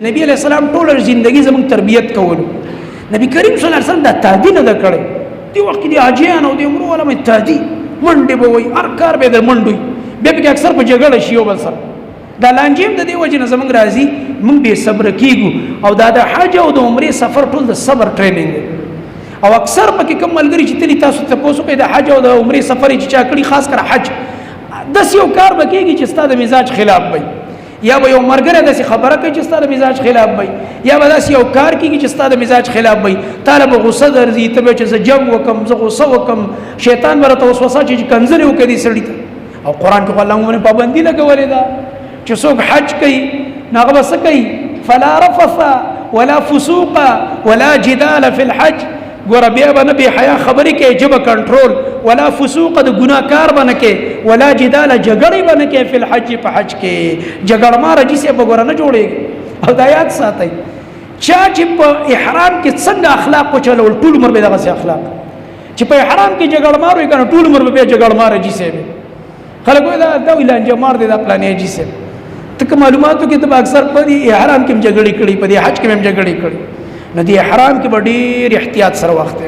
نبی علیہ السلام ټول ژوندۍ زموږ تربیت کولو. نبی کریم صلی الله علیه وسلم دا تادی نه د کړی دی وخت کې د حاجیان او د عمرو ولا مې تادی منډه به وي هر کار به د منډوي بیا به اکثر په جګړه شي او بل سره دا لانجیم د دې وجه نه زموږ راځي موږ به صبر کیږو او دا د حج او د عمرې سفر ټول د صبر ټریننګ او اکثر پکې کوم ملګری چې تلی تاسو ته پوسو کې د حج او د عمرې سفر چې چا کړی خاص کر حج داس یو کار بکیږي چې ستاسو د مزاج خلاف وي یا به یو مرګره داسې خبره کوي چې ستاسو د مزاج خلاف وي یا به داسې یو کار کوي چې ستاسو د مزاج خلاف وي طالب غصه درځي ته به چې زه جنګ وکم زه غصه وکم شیطان ورته وسوسه چې کنځلې وکړي سړی ته او قران کې الله موږ پابندي لګولې ده چې څوک حج کوي ناغه بس کوي فلا رفث ولا فسوق ولا جدال في الحج ګور بیا باندې به حیا خبرې کې جب کنټرول ولا فسوق د ګناکار باندې کې ولا جدال جګړې باندې کې فل حج په حج کې جګړه مار جسه په ګور نه جوړيږي او د آیات ساتي چا چې په احرام کې څنګه اخلاق کو چلول ټول عمر به دغه اخلاق چې په احرام کې جګړه مار وي کنه ټول عمر به جګړه مار جسه خلک دا ویل انجمار دي د پلانې جسه تک معلوماتو کې ته اکثر په احرام کې جګړې کړي په حج کې هم جګړې کړي نو دی احرام کې ډېر احتیاط سره وخت دی